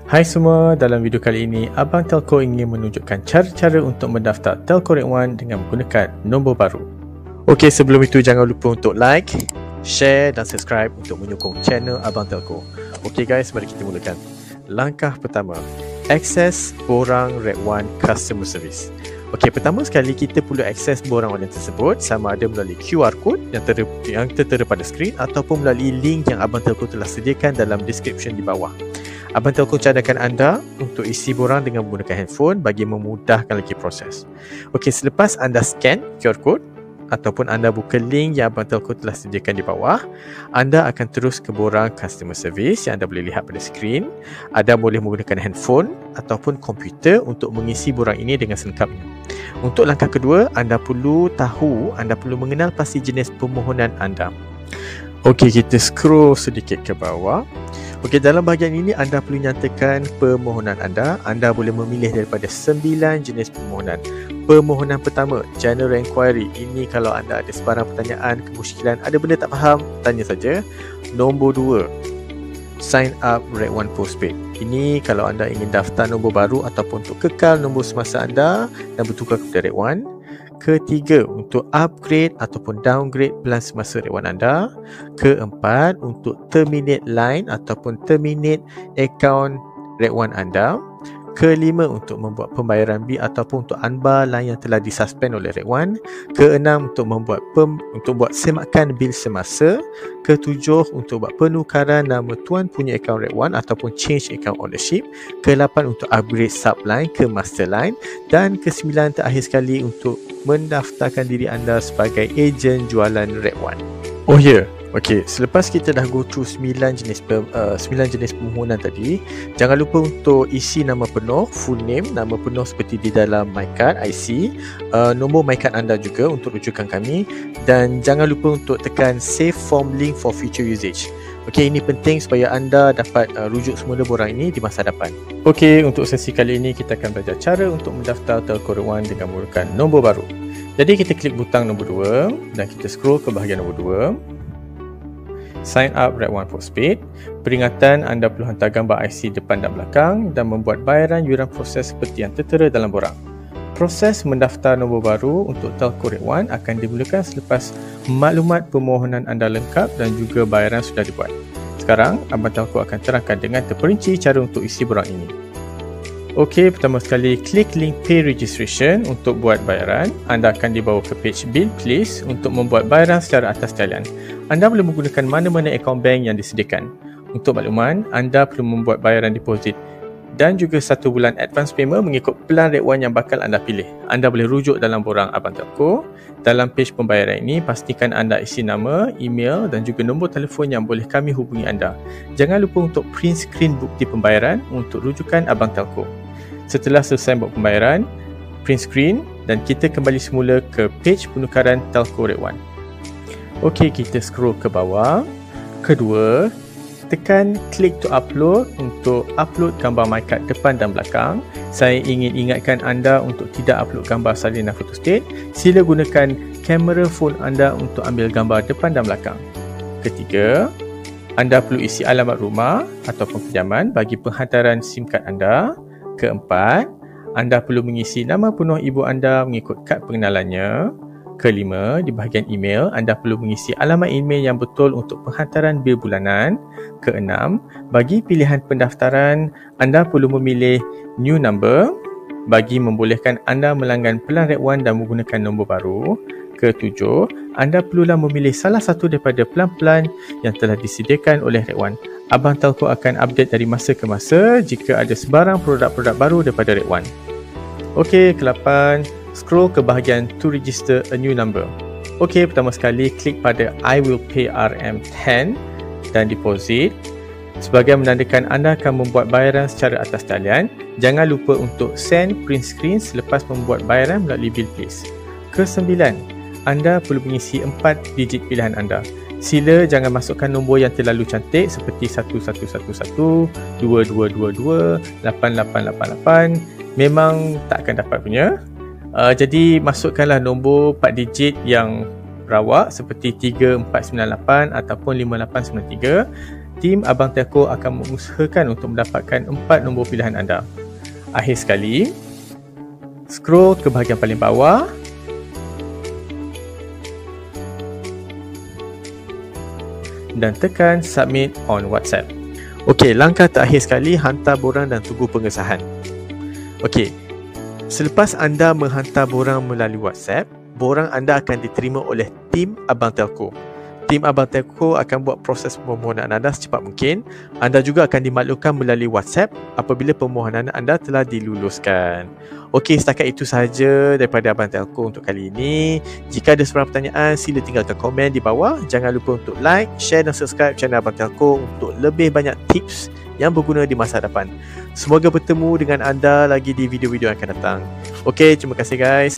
Hai semua, dalam video kali ini Abang Telco ingin menunjukkan cara-cara untuk mendaftar Telco Rate 1 dengan menggunakan nombor baru. Okey, sebelum itu jangan lupa untuk like, share dan subscribe untuk menyokong channel Abang Telco. Okey guys, mari kita mulakan. Langkah pertama, akses borang Rate 1 Customer Service. Okey, pertama sekali kita perlu akses borang online tersebut sama ada melalui QR code yang tertera pada skrin ataupun melalui link yang Abang Telco telah sediakan dalam description di bawah. Abang Telco cadangkan anda untuk isi borang dengan menggunakan handphone bagi memudahkan lagi proses. Okey, selepas anda scan QR code ataupun anda buka link yang Abang Telco telah sediakan di bawah, anda akan terus ke borang customer service yang anda boleh lihat pada skrin. Anda boleh menggunakan handphone ataupun komputer untuk mengisi borang ini dengan selengkapnya. Untuk langkah kedua, anda perlu mengenal pasti jenis permohonan anda. Okey, kita scroll sedikit ke bawah. Okey, dalam bahagian ini anda perlu nyatakan permohonan anda. Anda boleh memilih daripada 9 jenis permohonan. Permohonan pertama, General Enquiry. Ini kalau anda ada sebarang pertanyaan, kemusykilan, ada benda tak faham, tanya saja. Nombor 2, Sign Up Rate 1 Postpaid. Ini kalau anda ingin daftar nombor baru ataupun untuk kekal nombor semasa anda dan bertukar kepada Rate 1. Ketiga, untuk upgrade ataupun downgrade plan semasa Rate 1 anda. Keempat, untuk terminate line ataupun terminate account Rate 1 anda. Kelima, untuk membuat pembayaran bil ataupun untuk unbar line yang telah disuspend oleh Rate 1. Keenam, untuk buat semakan bil semasa. Ketujuh, untuk buat penukaran nama tuan punya akaun Rate 1 ataupun change account ownership. Kelapan, untuk upgrade subline ke master line. Dan kesembilan, terakhir sekali, untuk mendaftarkan diri anda sebagai ejen jualan Rate 1. Oh ya, okey, selepas kita dah go through 9 jenis permohonan tadi, jangan lupa untuk isi nama penuh, full name, nama penuh seperti di dalam MyCard IC, nombor MyCard anda juga untuk rujukan kami, dan jangan lupa untuk tekan save form link for future usage. Okey, ini penting supaya anda dapat rujuk semula borang ini di masa depan. Okey, untuk sesi kali ini kita akan belajar cara untuk mendaftar Telco Rate 1 dengan menggunakan nombor baru. Jadi kita klik butang nombor 2 dan kita scroll ke bahagian nombor 2. Sign Up Rate 1 Postpaid. Peringatan, anda perlu hantar gambar IC depan dan belakang dan membuat bayaran yuran proses seperti yang tertera dalam borang. Proses mendaftar nombor baru untuk Telco Rate 1 akan dimulakan selepas maklumat permohonan anda lengkap dan juga bayaran sudah dibuat. Sekarang, Abang Telco akan terangkan dengan terperinci cara untuk isi borang ini. Okey, pertama sekali klik link Pay Registration untuk buat bayaran. Anda akan dibawa ke page Bill Please untuk membuat bayaran secara atas talian. Anda boleh menggunakan mana-mana akaun bank yang disediakan. Untuk makluman, anda perlu membuat bayaran deposit dan juga 1 bulan advance payment mengikut plan Rate 1 yang bakal anda pilih. Anda boleh rujuk dalam borang Abang Telco. Dalam page pembayaran ini, pastikan anda isi nama, email dan juga nombor telefon yang boleh kami hubungi anda. Jangan lupa untuk print screen bukti pembayaran untuk rujukan Abang Telco. Setelah selesai buat pembayaran, print screen dan kita kembali semula ke page penukaran Telco Rate 1. Okey, kita scroll ke bawah. Kedua, tekan click to upload untuk upload gambar MyCard depan dan belakang. Saya ingin ingatkan anda untuk tidak upload gambar salinan photostat. Sila gunakan kamera phone anda untuk ambil gambar depan dan belakang. Ketiga, anda perlu isi alamat rumah ataupun kediaman bagi penghantaran SIM card anda. Keempat, anda perlu mengisi nama penuh ibu anda mengikut kad pengenalannya. Kelima, di bahagian email, anda perlu mengisi alamat email yang betul untuk penghantaran bil bulanan. Keenam, bagi pilihan pendaftaran, anda perlu memilih new number bagi membolehkan anda melanggan pelan Rate 1 dan menggunakan nombor baru. Ketujuh, anda perlulah memilih salah satu daripada pelan-pelan yang telah disediakan oleh Rate 1. Abang Telco akan update dari masa ke masa jika ada sebarang produk-produk baru daripada Rate 1. Okey, ke-8, scroll ke bahagian to register a new number. Okey, pertama sekali klik pada I will pay RM10 dan deposit. Sebagai menandakan anda akan membuat bayaran secara atas talian, jangan lupa untuk send print screen selepas membuat bayaran melalui Bill Please. Ke-9, anda perlu mengisi 4 digit pilihan anda. Sila jangan masukkan nombor yang terlalu cantik seperti 1111, 2222, 8888. Memang tak akan dapat punya. Jadi masukkanlah nombor 4 digit yang rawak seperti 3498 ataupun 5893 tim Abang Telco akan mengusahakan untuk mendapatkan 4 nombor pilihan anda. Akhir sekali, scroll ke bahagian paling bawah dan tekan Submit on WhatsApp. Okey, langkah terakhir sekali, hantar borang dan tunggu pengesahan. Okey, selepas anda menghantar borang melalui WhatsApp, borang anda akan diterima oleh tim Abang Telco. Tim Abang Telco akan buat proses permohonan anda secepat mungkin. Anda juga akan dimaklumkan melalui WhatsApp apabila permohonan anda telah diluluskan. Okey, setakat itu sahaja daripada Abang Telco untuk kali ini. Jika ada sebarang pertanyaan, sila tinggalkan komen di bawah. Jangan lupa untuk like, share dan subscribe channel Abang Telco untuk lebih banyak tips yang berguna di masa depan. Semoga bertemu dengan anda lagi di video-video yang akan datang. Okey, terima kasih guys.